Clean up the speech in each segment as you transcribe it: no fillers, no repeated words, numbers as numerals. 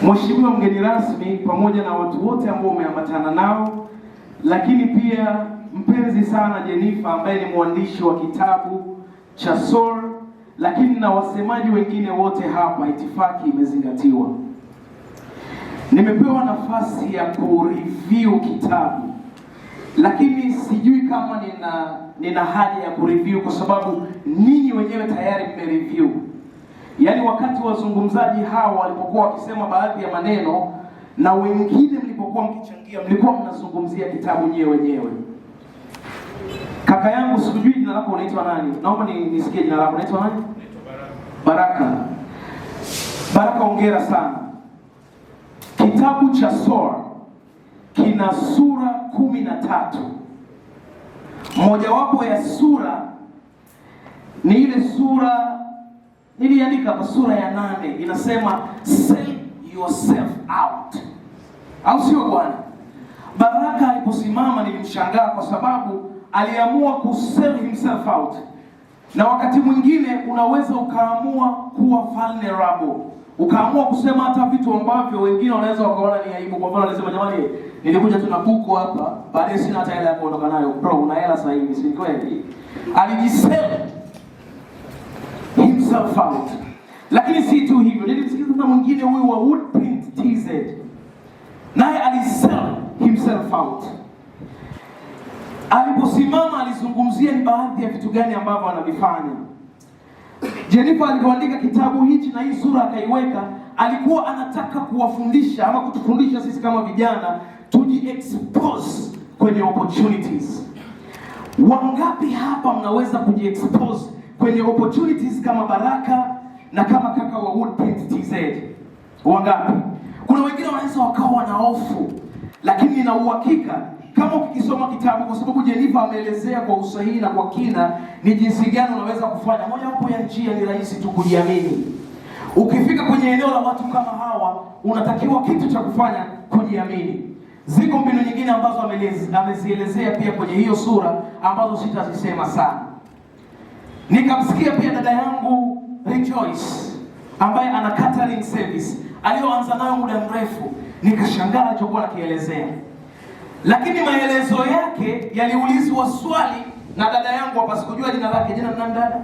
Mheshimiwa mgeni rasmi pamoja na watu wote ambao umeambatana nao, lakini pia mpenzi sana Jennifer ambaye ni mwandishi wa kitabu cha Soar, lakini na wasemaji wengine wote hapa, itifaki imezingatiwa. Nimepewa nafasi ya kureview kitabu, lakini sijui kama nina haja ya kureview kwa sababu ninyi wenyewe tayari mmereview. Yaani wakati wazungumzaji hawa walipokuwa wakisema baadhi ya maneno na wengine mlipokuwa mkichangia, mlikuwa mnazungumzia kitabu nyewe wenyewe. Kaka yangu, sijui jina lako unaitwa nani? Naomba nisikie jina lako. Unaitwa nani? Baraka. Baraka, hongera sana. Kitabu cha Soar kina sura 13. Mojawapo ya sura ni ile sura niliandika kwa sura ya 8, inasema sell yourself out. Au sio bwana? Baraka aliposimama nilimshangaa kwa sababu aliamua kusell himself out. Na wakati mwingine unaweza ukaamua kuwa vulnerable. Ukaamua kusema hata vitu ambavyo wengine wanaweza wakaona ni aibu. Kwa mfano alisema, jamani, nilikuja tu na buku hapa, baadaye sina hata hela ya kuondoka nayo. Bro, una hela sasa hivi, si kweli? Alijisell himself out. Lakini si tu hivyo, nilimsikiza na mwingine huyu wa Woodprint TZ, naye alisell himself out. Aliposimama alizungumzia ni baadhi ya vitu gani ambavyo anavifanya. Jennifer alipoandika kitabu hichi na hii sura akaiweka, alikuwa anataka kuwafundisha ama kutufundisha sisi kama vijana tuji-expose kwenye opportunities. Wangapi hapa mnaweza kuji-expose kwenye opportunities kama Baraka na kama kaka wa Woodprint TZ? Wangapi? Kuna wengine wanaweza wakawa na hofu, lakini nina uhakika kama ukisoma kitabu, kwa sababu Jennifer ameelezea kwa usahihi na kwa kina ni jinsi gani unaweza kufanya. Moja wapo ya njia ni rahisi tu, kujiamini. Ukifika kwenye eneo la watu kama hawa, unatakiwa kitu cha kufanya, kujiamini. Ziko mbinu nyingine ambazo amezielezea pia kwenye hiyo sura ambazo sitazisema sana. Nikamsikia pia dada yangu Rejoice ambaye ana catering service aliyoanza nayo muda mrefu, nikashangaa alichokuwa akielezea. Lakini maelezo yake yaliulizwa swali na dada yangu hapa, sikujua jina lake. Jina nani dada?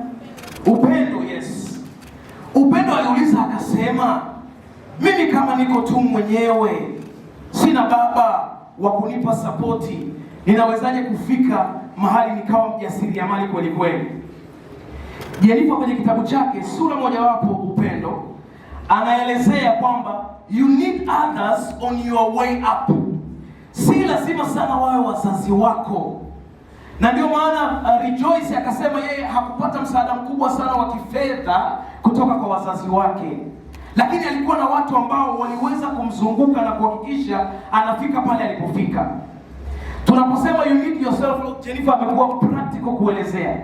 Upendo. Yes, Upendo aliuliza akasema, mimi kama niko tu mwenyewe, sina baba wa kunipa sapoti, ninawezaje kufika mahali nikawa mjasiriamali kweli kweli? Jennifer kwenye kitabu chake sura mojawapo, Upendo, anaelezea kwamba you need others on your way up. Si lazima sana wawe wazazi wako. Na ndio maana Rejoice akasema yeye hakupata msaada mkubwa sana wa kifedha kutoka kwa wazazi wake, lakini alikuwa na watu ambao waliweza kumzunguka na kuhakikisha anafika pale alipofika. Tunaposema you need yourself, Jennifer amekuwa practical kuelezea.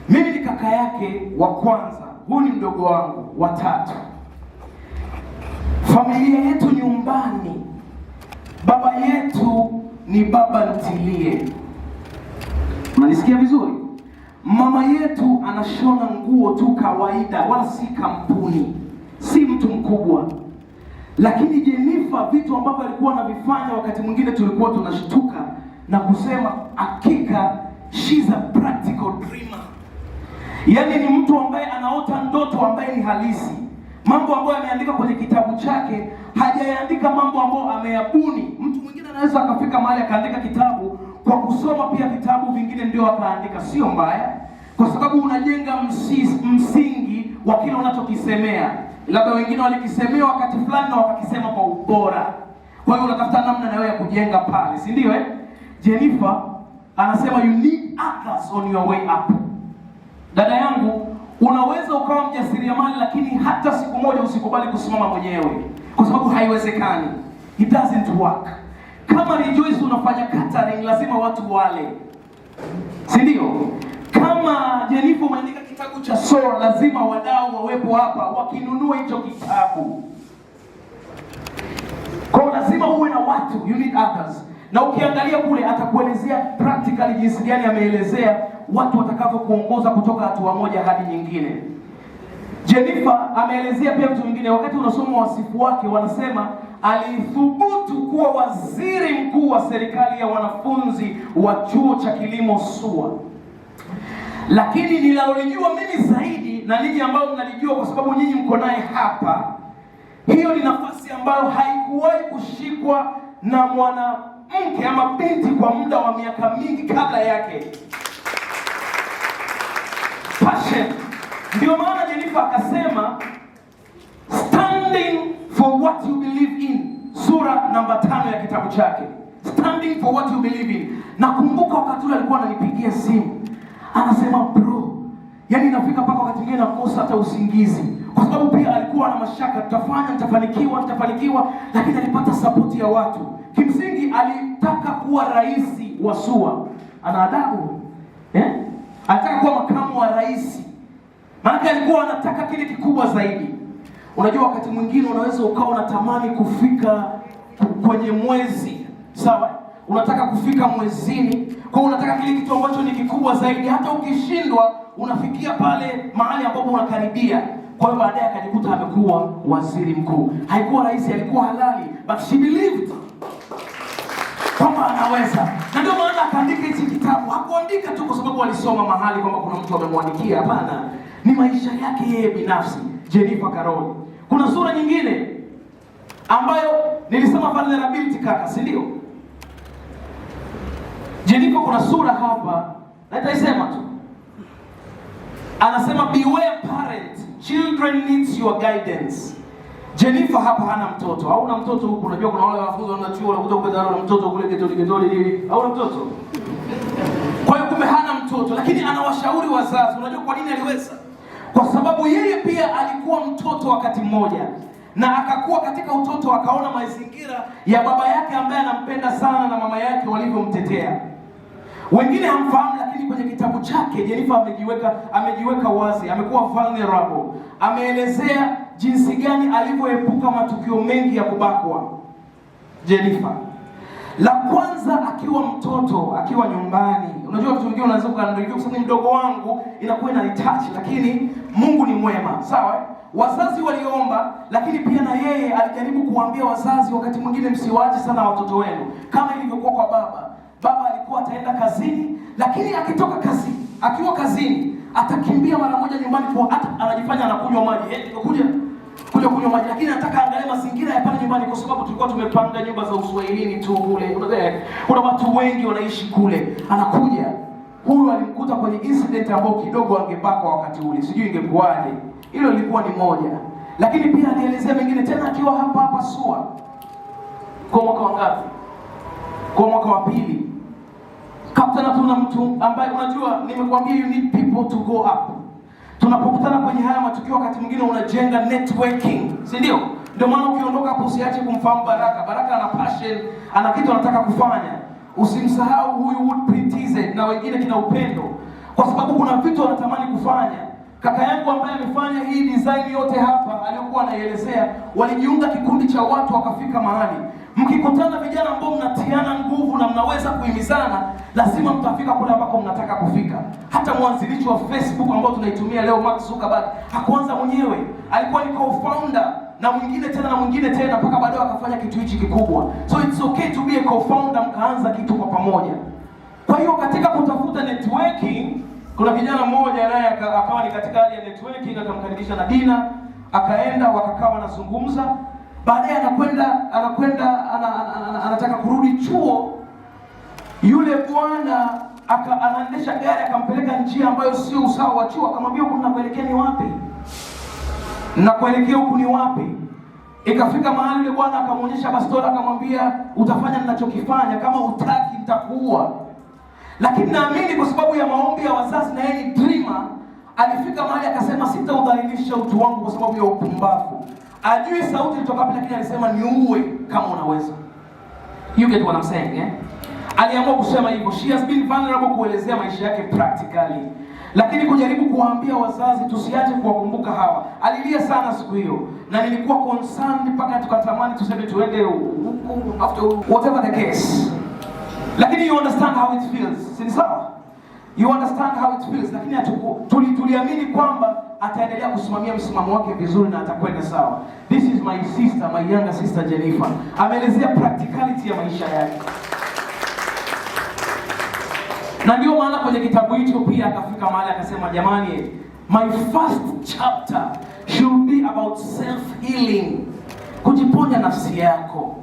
Mimi ni kaka yake wa kwanza, huyu ni mdogo wangu wa 3. Familia yetu nyumbani, baba yetu ni baba ntilie. Unanisikia vizuri? Mama yetu anashona nguo tu kawaida, wala si kampuni, si mtu mkubwa. Lakini Jennifer, vitu ambavyo alikuwa anavifanya, wakati mwingine tulikuwa tunashtuka na kusema hakika she's a practical dreamer. Yaani ni mtu ambaye anaota ndoto ambaye ni halisi. Mambo ambayo ameandika kwenye kitabu chake hajaandika mambo ambayo ameyabuni. Mtu mwingine anaweza akafika mahali akaandika kitabu kwa kusoma pia vitabu vingine ndio akaandika. Sio mbaya, kwa sababu unajenga msingi wa kile unachokisemea. Labda wengine walikisemea wakati fulani na wakakisema kwa ubora, kwa hiyo unatafuta namna na wewe ya kujenga pale, si ndio? Jennifer anasema you need others on your way up. Dada yangu, unaweza ukawa mjasiriamali, lakini hata siku moja usikubali kusimama mwenyewe, kwa sababu haiwezekani. It doesn't work. Kama Rejoice unafanya catering, lazima watu wale, si ndio? Kama Jennifer umeandika kitabu cha Soar, lazima wadau wawepo hapa wakinunua hicho kitabu. Kwa lazima uwe na watu, you need others. Na ukiangalia kule atakuelezea practically jinsi gani ameelezea watu watakavyo kuongoza kutoka hatua moja hadi nyingine. Jennifer ameelezea pia mtu mwingine, wakati unasoma wasifu wake wanasema alithubutu kuwa waziri mkuu wa serikali ya wanafunzi wa chuo cha kilimo SUA. Lakini ninalolijua mimi zaidi na ninyi ambao mnalijua kwa sababu nyinyi mko naye hapa, hiyo ni nafasi ambayo haikuwahi kushikwa na mwanamke ama binti kwa muda wa miaka mingi kabla yake. Passion. Ndio maana Jennifer akasema standing for what you believe in, sura namba 5 ya kitabu chake. Standing for what you believe in. Nakumbuka wakati ule alikuwa ananipigia simu, anasema bro, yani inafika mpaka wakati mwingine nakosa hata usingizi, kwa sababu pia alikuwa na mashaka, nitafanikiwa, lakini alipata support ya watu. Kimsingi alitaka kuwa rais wa SUA. Ana adabu. Alitaka kuwa makamu wa rais. Maana alikuwa anataka kile kikubwa zaidi. Unajua wakati mwingine unaweza ukawa unatamani kufika kwenye mwezi, sawa? Unataka kufika mwezini, kwa unataka kile kitu ambacho ni kikubwa zaidi. Hata ukishindwa unafikia pale mahali ambapo unakaribia. Kwa hiyo baadaye akajikuta amekuwa waziri mkuu. Haikuwa rais, alikuwa halali, but she believed kwamba anaweza. Na ndio maana akaandika hichi kitabu. Hakuandika tu kwa sababu alisoma mahali kwamba kuna mtu amemwandikia, hapana. Ni maisha yake yeye binafsi, Jennifer Karoli. Kuna sura nyingine ambayo nilisema vulnerability kaka, si ndio? Jennifer kuna sura hapa, nitaisema tu. Anasema beware parent, children needs your guidance. Jennifer hapa hana mtoto. Hauna mtoto huku, unajua kuna wale wanafunzi wanaenda chuo wanakuja kwa darasa la mtoto kule getoli hivi. Hauna mtoto. Kwa hiyo kumbe hana mtoto, lakini anawashauri wazazi. Unajua kwa nini aliweza? Kwa sababu yeye pia alikuwa mtoto wakati mmoja, na akakuwa katika utoto akaona mazingira ya baba yake ambaye anampenda sana na mama yake walivyomtetea. Wengine hamfahamu, lakini kwenye kitabu chake Jennifer amejiweka wazi, amekuwa vulnerable. Ameelezea jinsi gani alivyoepuka matukio mengi ya kubakwa. Jennifer, la kwanza akiwa mtoto, akiwa nyumbani. Unajua vitu vingine unaweza kuangalia kwa sababu mdogo wangu inakuwa inanitouch, lakini Mungu ni mwema, sawa? Wazazi waliomba, lakini pia na yeye alijaribu kuambia wazazi wakati mwingine msiwaache sana watoto wenu, kama ilivyokuwa kwa baba. Baba alikuwa ataenda kazini, lakini akitoka kazini, akiwa kazini, atakimbia mara moja nyumbani, kwa hata anajifanya anakunywa maji. Kuja kunywa maji, lakini nataka angalia mazingira ya pale nyumbani, kwa sababu tulikuwa tumepanga nyumba za Uswahilini tu kule. Kuna watu wengi wanaishi kule. Anakuja. Huyu alimkuta kwenye incident ambayo kidogo angebakwa wakati ule. Sijui ingekuwaje. Hilo lilikuwa ni moja. Lakini pia anielezea mengine tena akiwa hapa SUA. Kwa mwaka wa ngapi? Kwa mwaka wa 2. Kaptana, tuna mtu ambaye unajua nimekuambia you need people to go up. Tunapokutana kwenye haya matukio wakati mwingine unajenga networking, si ndio? Ndio maana ukiondoka hapo usiache kumfahamu Baraka. Baraka ana passion, ana kitu anataka kufanya. Usimsahau huyu Woodprint TZ na wengine kina Upendo, kwa sababu kuna vitu anatamani kufanya. Kaka yangu ambaye amefanya hii design yote hapa aliyokuwa anaelezea, walijiunga kikundi cha watu wakafika mahali. Mkikutana vijana ambao mnatiana nguvu na mnaweza kuhimizana, lazima mtafika kule ambako mnataka kufika. Hata mwanzilishi wa Facebook ambao tunaitumia leo, Mark Zuckerberg, hakuanza mwenyewe. Alikuwa ni co-founder na mwingine tena na mwingine tena, mpaka baadaye akafanya kitu hichi kikubwa. So it's okay to be a co-founder, mkaanza kitu kwa pamoja. Kwa hiyo katika kutafuta networking, kuna kijana mmoja naye akawa ni katika hali ya networking, akamkaribisha na Dina, akaenda wakakaa wanazungumza. Baadaye anataka kurudi chuo. Yule bwana anaendesha gari akampeleka njia ambayo sio usawa wa chuo, akamwambia huku mnakuelekea ni wapi? Na kuelekea huku ni wapi? Ikafika mahali yule bwana akamuonyesha bastola, akamwambia utafanya ninachokifanya, kama utaki nitakuua. Lakini naamini kwa sababu ya maombi ya wazazi na yeye ni dreamer, alifika mahali akasema sitaudhalilisha utu wangu kwa sababu ya upumbavu. Ajui sauti ilitoka wapi, lakini alisema niuwe kama unaweza. You get what I'm saying, eh? Aliamua kusema hivyo. She has been vulnerable kuelezea maisha yake practically. Lakini kujaribu kuwaambia wazazi tusiache kuwakumbuka hawa. Alilia sana siku hiyo. Na nilikuwa concerned mpaka tukatamani tuseme tuende after whatever the case. Lakini you understand how it feels. Si sawa? You understand how it feels. Lakini tuliamini kwamba ataendelea kusimamia msimamo wake vizuri na atakwenda sawa. This is my sister, my younger sister Jennifer. Ameelezea practicality ya maisha yake. Na ndio maana kwenye kitabu hicho pia akafika mahali akasema, jamani, my first chapter should be about self-healing. Kujiponya nafsi yako.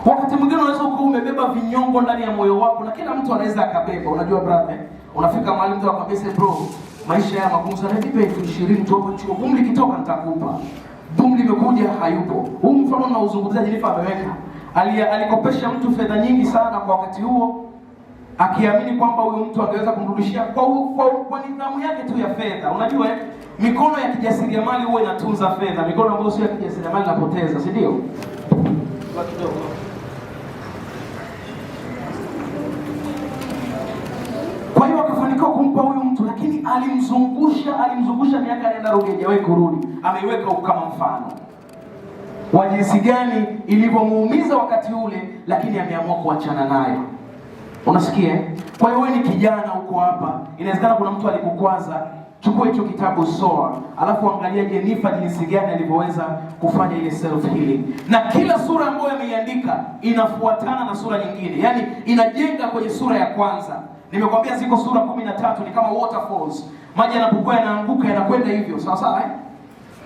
Wakati mwingine unaweza kuwa umebeba vinyongo ndani ya moyo wako, na kila mtu anaweza akabeba. Unajua brother, unafika mahali mtu akwambia, bro, maisha ya magumu sana, nipe 20,000 tu hapo chuo, bumli kitoka nitakupa. Bumli imekuja hayupo. Huu mfano na uzungumzaji Jennifer ameweka. Alikopesha mtu fedha nyingi sana kwa wakati huo, akiamini kwamba huyo mtu angeweza kumrudishia kwa nidhamu yake tu ya fedha. Unajua mikono ya kijasiriamali huwa inatunza fedha, mikono ambayo sio ya kijasiriamali inapoteza, si ndio? Kwa hiyo akafanikiwa kumpa huyu mtu, lakini alimzungusha miaka nenda rudi, hajawahi kurudi. Ameiweka kama mfano wa jinsi gani ilivyomuumiza wakati ule, lakini ameamua kuachana nayo. Unasikia? Kwa hiyo wewe ni kijana huko hapa, inawezekana kuna mtu alikukwaza. Chukua hicho kitabu soa, alafu angalia Jennifer jinsi gani alivyoweza kufanya ile self healing. Na kila sura ambayo ameiandika inafuatana na sura nyingine. Yaani inajenga kwenye sura ya kwanza. Nimekwambia ziko sura 13, ni kama waterfalls. Maji yanapokuwa yanaanguka yanakwenda hivyo. Sawa sawa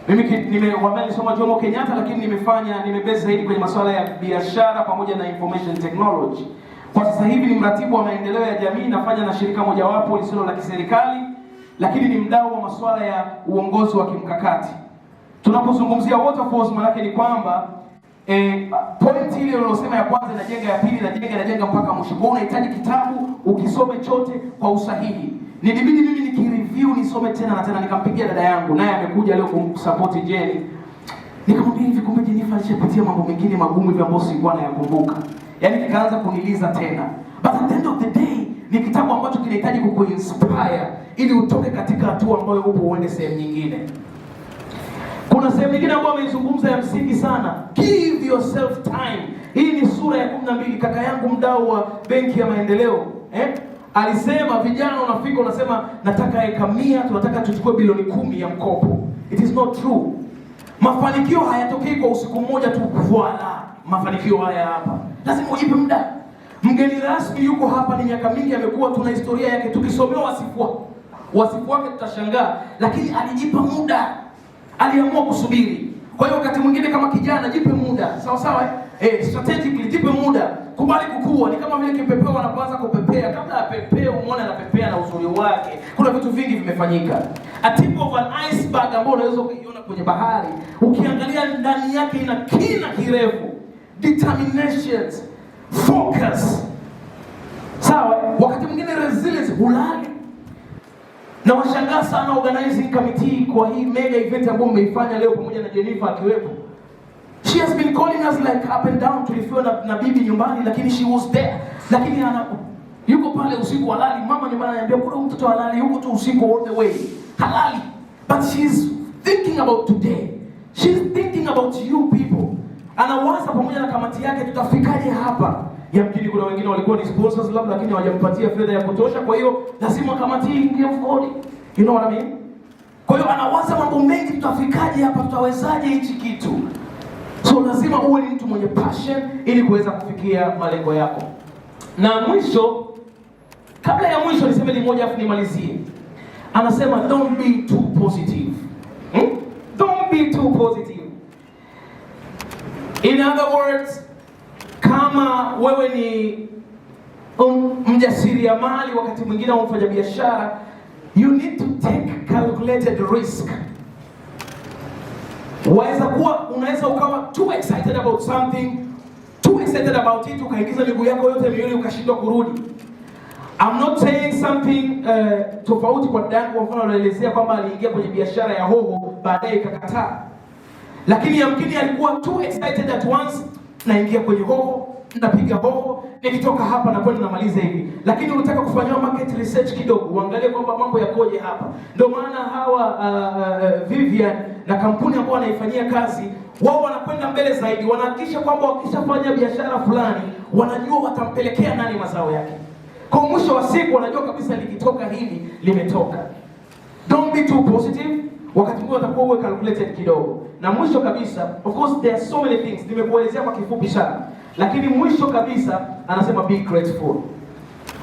Mimi nimesoma Jomo Kenyatta, lakini nimebase zaidi kwenye masuala ya biashara pamoja na information technology. Kwa sasa hivi ni mratibu wa maendeleo ya jamii, nafanya na shirika mojawapo lisilo la kiserikali, lakini ni mdau wa masuala ya uongozi wa kimkakati. Tunapozungumzia waterfalls, maana yake ni kwamba point ile unalosema ya kwanza inajenga, ya pili inajenga mpaka mwisho. Kwa unahitaji kitabu ukisome chote kwa usahihi. Nilibidi mimi nikireview nisome tena na tena, nikampigia dada yangu, naye amekuja leo kumsupport Jenny. Nikamwambia hivi, kumbe Jennifer alishapitia mambo mengine magumu hivi ambayo sikuwa nayakumbuka. Yaani nikaanza kuniliza tena. But at the end of the day, ni kitabu ambacho kinahitaji kukuinspire ili utoke katika hatua ambayo upo uende sehemu nyingine. Kuna sehemu nyingine ambayo ameizungumza ya msingi sana. Give yourself time. Hii ni sura ya 12. Kaka yangu mdau wa Benki ya Maendeleo, alisema vijana unafika unasema nataka eka 100, tunataka tuchukue bilioni 10 ya mkopo. It is not true. Mafanikio hayatokei kwa usiku mmoja tu. Voila, mafanikio haya hapa. Lazima ujipe muda. Mgeni rasmi yuko hapa, ni miaka mingi amekuwa, tuna historia yake, tukisomea wasifu wake tutashangaa, lakini alijipa muda. Aliamua kusubiri. Kwa hiyo wakati mwingine kama kijana jipe muda. Sawa sawa strategically jipe muda. Kubali kukua. Ni kama vile kipepeo wanapoanza kupepea, kabla apepee umuone anapepea na uzuri wake. Kuna vitu vingi vimefanyika. A tip of an iceberg ambao unaweza kuiona kwenye bahari, ukiangalia ndani yake ina kina kirefu. Determinations, focus. Sawa, wakati mwingine resilience, hulali. Na washangaa sana organizing committee kwa hii mega event ambayo umeifanya leo pamoja na Jennifer akiwepo. She has been calling us like up and down, tulifiwa na bibi nyumbani, lakini she was there. Lakini yuko pale usiku halali, mama nyumbani ananiambia kuna mtoto halali yuko tu usiku all the way. Halali. But she's thinking about today. She's thinking about you people. Anawaza pamoja na kamati yake tutafikaje hapa. Yamkini kuna wengine walikuwa ni sponsors labda, lakini hawajampatia fedha ya kutosha, kwa hiyo lazima kamati ingie mfukoni. You know what I mean? Kwa hiyo anawaza mambo mengi, tutafikaje hapa, tutawezaje hichi kitu. So lazima uwe ni mtu mwenye passion ili kuweza kufikia malengo yako. Na mwisho, kabla ya mwisho niseme ni moja afu nimalizie. Anasema don't be too positive. Don't be too positive. In other words, kama wewe ni mjasiriamali, wakati mwingine au mfanya biashara, you need to take calculated risk. Unaweza ukawa too excited about something, too excited about it, ukaingiza miguu yako yote miwili ukashindwa kurudi. I'm not saying something tofauti kwa dada. Kwa mfano anaelezea kwamba aliingia kwenye biashara ya hoho baadaye ikakataa. Lakini yamkini alikuwa too excited at once, naingia kwenye hoho, napiga hoho, nikitoka hapa na kwenda namaliza hivi. Lakini unataka kufanya market research kidogo, uangalie kwamba mambo yakoje hapa. Ndio maana hawa Vivian na kampuni ambao wanaifanyia kazi, wao wanakwenda mbele zaidi, wanahakikisha kwamba wakishafanya biashara fulani, wanajua watampelekea nani mazao yake. Kwa mwisho wa siku wanajua kabisa likitoka hili limetoka. Don't be too positive. Wakati mwingine utakuwa uwe calculated kidogo. Na mwisho kabisa, of course there are so many things, nimekuelezea kwa kifupi sana. Lakini mwisho kabisa anasema be grateful.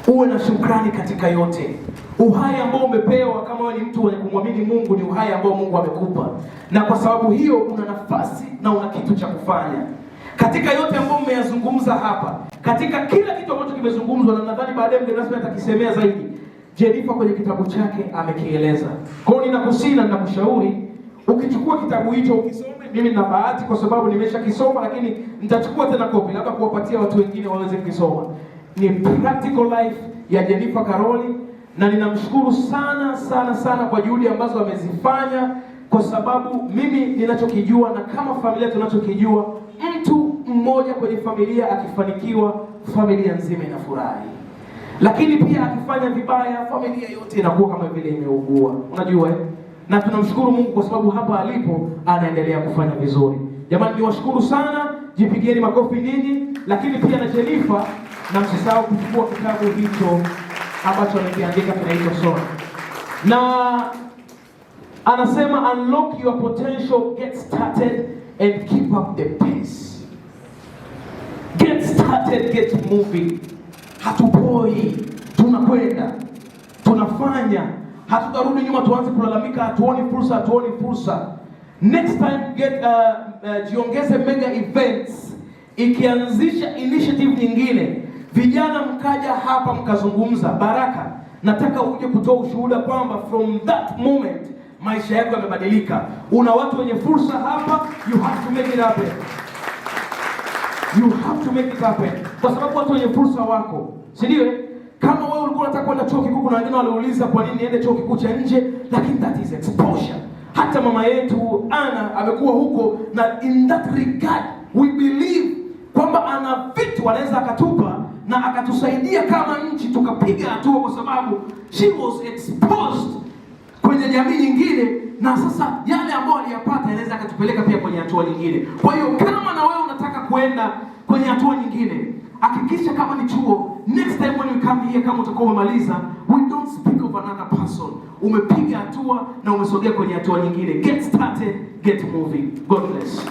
Uwe na shukrani katika yote. Uhai ambao umepewa kama wewe ni mtu mwenye kumwamini Mungu ni uhai ambao Mungu amekupa. Na kwa sababu hiyo una nafasi na una kitu cha kufanya. Katika yote ambayo mmeyazungumza hapa, katika kila kitu ambacho kimezungumzwa, na nadhani baadaye mgeni rasmi atakisemea zaidi, Jennifer kwenye kitabu chake amekieleza. Kwa hiyo ninakusii na ninakushauri ukichukua kitabu hicho ukisome. Mimi nina bahati kwa sababu nimeshakisoma, lakini nitachukua tena kopi labda kuwapatia watu wengine waweze kusoma. Ni Practical Life ya Jennifer Karoli, na ninamshukuru sana sana sana kwa juhudi ambazo amezifanya, kwa sababu mimi ninachokijua na kama familia tunachokijua, mtu mmoja kwenye familia akifanikiwa, familia nzima inafurahi. Lakini pia akifanya vibaya, familia yote inakuwa kama vile imeugua. Unajua Na tunamshukuru Mungu kwa sababu hapa alipo anaendelea kufanya vizuri. Jamani, niwashukuru sana, jipigieni makofi ninyi, lakini pia na Jennifer, na msisahau kuchukua kitabu hicho ambacho amekiandika kinaitwa Sona. Na anasema unlock your potential, get started and keep up the pace. Get started, get moving. Hatupoi, tunakwenda, tunafanya. Hatutarudi nyuma tuanze kulalamika hatuoni fursa. Next time jiongeze mega events, ikianzisha initiative nyingine. Vijana mkaja hapa mkazungumza, Baraka, nataka uje kutoa ushuhuda kwamba from that moment maisha yako yamebadilika. Una watu wenye fursa hapa, you have to make it happen. You have to make it happen. Kwa sababu watu wenye fursa wako, si ndio? Kama wewe ulikuwa unataka kwenda chuo kikuu, kuna wengine waliuliza kwa nini niende chuo kikuu cha nje, lakini that is exposure. Hata mama yetu Ana amekuwa huko, na in that regard we believe kwamba ana vitu anaweza akatupa na akatusaidia kama nchi tukapiga hatua, kwa sababu she was exposed kwenye jamii nyingine, na sasa yale ambayo aliyapata anaweza akatupeleka pia kwenye hatua nyingine. Kwa hiyo kama na wewe unataka kwenda kwenye hatua nyingine, hakikisha kama ni chuo, next time when you come here, kama utakuwa umemaliza, we don't speak of another person. Umepiga hatua na umesogea kwenye hatua nyingine. Get started, get moving. God bless.